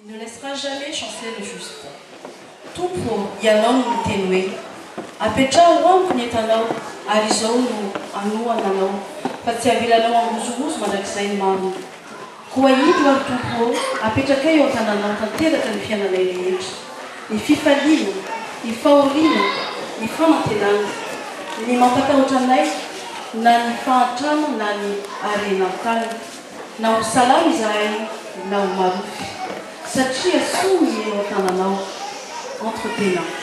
Il ne laissera jamais chanceler le juste. Tompo ianao no miteny hoe apetrao amiko ny entanao ary izao no anohananao fa tsy avelanao angozogozo mandrakizay ny marina. Koa ino ary tompo apetraka eo an-tananao tanteraka ny fiainanay rehetra. Ny fifaliana, ny fahoriana, ny famantenana, ny mampatahotra anay na ny fahantrana na ny harenam-tany, na ho salama izahay na ho marofy. Satria soa ny eo an-tananao entre tes mains.